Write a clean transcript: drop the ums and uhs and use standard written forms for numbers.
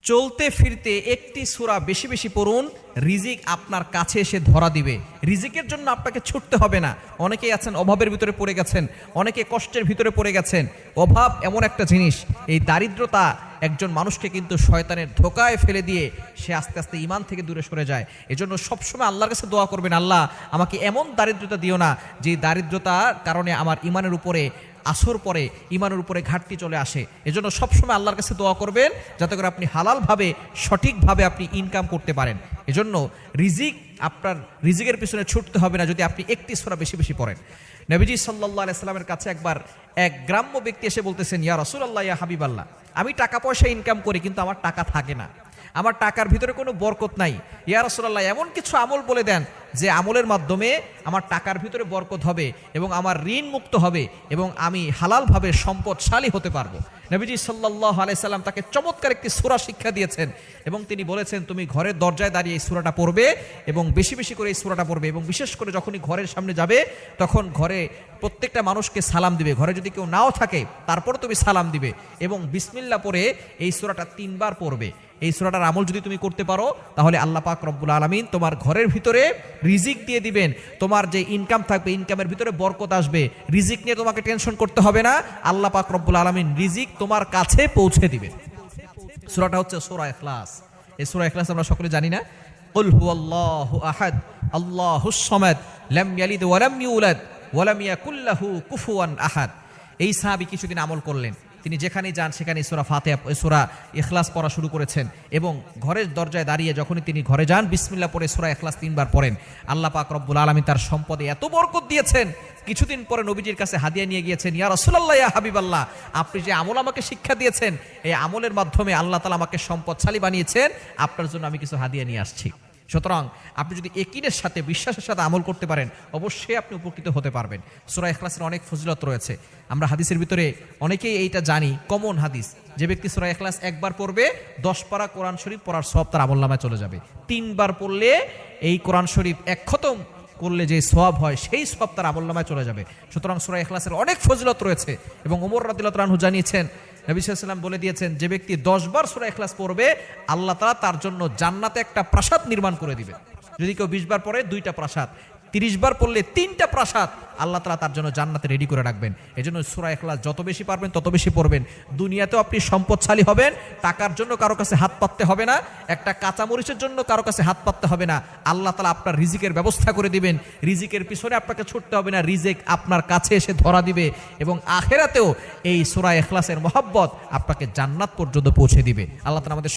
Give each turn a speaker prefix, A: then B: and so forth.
A: চলতে ফিরতে একটি সূরা বেশি বেশি পড়ুন, রিজিক আপনার কাছে এসে ধরা দিবে। রিজিকের জন্য আপনাকে ছুটতে হবে না। অনেকেই আছেন অভাবের ভিতরে পড়ে গেছেন, অনেকে কষ্টের ভিতরে পড়ে গেছেন। অভাব এমন একটা জিনিস, এই দারিদ্রতা একজন মানুষকে কিন্তু শয়তানের ধোকায় ফেলে দিয়ে সে আস্তে আস্তে ঈমান থেকে দূরে সরে যায়। এজন্য সবসময় আল্লাহর কাছে দোয়া করবেন, আল্লাহ আমাকে এমন দারিদ্রতা দিও না যে দারিদ্রতার কারণে আমার ঈমানের উপরে আসর পরে, ঈমানের উপরে ঘাটতি চলে আসে। এজন্য সবসময় আল্লাহর কাছে দোয়া করবেন যাতে করে আপনি হালালভাবে সঠিকভাবে আপনি ইনকাম করতে পারেন। এজন্য আপনার রিজিকের পিছনে ছুটতে হবে না যদি আপনি একটি সূরা বেশি বেশি পড়েন। নবীজি সাল্লাল্লাহু আলাইহি সাল্লামের কাছে একবার এক গ্রাম্য ব্যক্তি এসে বলতেছেন, ইয়া রাসূলুল্লাহ, ইয়া হাবিবাল্লাহ, আমি টাকা পয়সা ইনকাম করি কিন্তু আমার টাকা থাকে না, আমার টাকার ভিতরে কোনো বরকত নাই। ইয়া রাসূলুল্লাহ, এমন কিছু আমল বলে দেন যে আমলের মাধ্যমে আমার টাকার ভিতরে বরকত হবে এবং আমার ঋণ মুক্ত হবে এবং আমি হালালভাবে সম্পদশালী হতে পারবো। নবীজি সাল্লাল্লাহু আলাইহি সাল্লাম তাকে চমৎকার একটি সূরা শিক্ষা দিয়েছেন এবং তিনি বলেছেন, তুমি ঘরের দরজায় দাঁড়িয়ে এই সূরাটা পড়বে এবং বেশি বেশি করে এই সূরাটা পড়বে এবং বিশেষ করে যখনই ঘরের সামনে যাবে তখন ঘরে প্রত্যেকটা মানুষকে সালাম দিবে। ঘরে যদি কেউ নাও থাকে তারপর তুমি সালাম দিবে এবং বিসমিল্লাহ পড়ে এই সূরাটা 3 বার পড়বে। এই সূরাটার আমল যদি তুমি করতে পারো তাহলে আল্লাহ পাক রব্বুল আলামিন তোমার ঘরের ভিতরে রিজিক দিয়ে দিবেন। তোমার যে ইনকাম থাকবে, ইনকামের ভিতরে বরকত আসবে। রিজিক নিয়ে তোমাকে টেনশন করতে হবে না, আল্লাহ পাক রব্বুল আলামিন রিজিক তোমার কাছে পৌঁছে দিবে। সূরাটা হচ্ছে সূরা ইখলাস। এই সূরা ইখলাস আমরা সকলে জানি না? কুল হুয়াল্লাহু আহাদ আল্লাহুস সামাদ লাম ইয়ালিদ ওয়া লাম ইউলাদ ওয়া লাম ইয়াকুল লাহু কুফুয়ান আহাদ। এই সাহাবী কিছুদিন আমল করলেন, তিনি যেখানেই যান সেখানে সূরা ফাতিহা, সূরা ইখলাস পড়া শুরু করেছেন এবং ঘরের দরজায় দাঁড়িয়ে যখনই তিনি ঘরে যান বিসমিল্লাহ পড়ে সূরা ইখলাস 3 বার পড়েন। আল্লাহ পাক রব্বুল আলামিন তার সম্পদে এত বরকত দিয়েছেন, কিছুদিন পরে নবীজির কাছে হাদিয়া নিয়ে গিয়েছেন, ইয়া রাসূলুল্লাহ, ইয়া হাবিবাল্লাহ, আপনি যে আমল আমাকে শিক্ষা দিয়েছেন, এই আমলের মাধ্যমে আল্লাহ তাআলা আমাকে সম্পদশালী বানিয়েছেন, আপনার জন্য আমি কিছু হাদিয়া নিয়ে আসছি। সুতরাং আপনি যদি ইয়াকিনের সাথে, বিশ্বাসের সাথে আমল করতে পারেন অবশ্যই আপনি উপকৃত হতে পারবেন। সূরা ইখলাসের অনেক ফজিলত রয়েছে, আমরা হাদিসের ভিতরে অনেকেই এইটা জানি, কমন হাদিস, যে ব্যক্তি সূরা ইখলাস একবার পড়বে 10 পারা কোরআন শরীফ পড়ার সওয়াব তার আমলনামায় চলে যাবে। 3 বার পড়লে এই কোরআন শরীফ এক খতম করলে যে সওয়াব হয় সেই সওয়াব তার আমলনামায় চলে যাবে। সুতরাং সূরা ইখলাসের অনেক ফজিলত রয়েছে এবং ওমর রাদিয়াল্লাহু আনহু জানিয়েছেন, নবী সাল্লাল্লাহু আলাইহি ওয়াসাল্লাম বলে দিয়েছেন, যে ব্যক্তি 10 বার সূরা ইখলাস পড়বে আল্লাহ তাআলা তার জন্য জান্নাতে একটা প্রাসাদ নির্মাণ করে দিবেন। যদি কেউ 20 বার পড়ে 2টা প্রাসাদ, 30 বার পড়লে 3টা প্রাসাদ আল্লাহ তাআলা তার জন্য জান্নাতে রেডি করে রাখবেন। এজন্য সূরা ইখলাস যত বেশি পারবেন তত বেশি পড়বেন। দুনিয়াতেও আপনি সম্পদশালী হবেন, টাকার জন্য কারো কাছে হাত পাততে হবে না, একটা কাঁচামরিচের জন্য কারো কাছে হাত পাততে হবে না। আল্লাহ তাআলা আপনার রিজিকের ব্যবস্থা করে দিবেন। রিজিকের পিছনে আপনাকে ছুটতে হবে না, রিজিক আপনার কাছে এসে ধরা দিবে এবং আখিরাতেও এই সূরা ইখলাসের মহব্বত আপনাকে জান্নাত পর্যন্ত পৌঁছে দিবে। আল্লাহ তাআলা আমাদের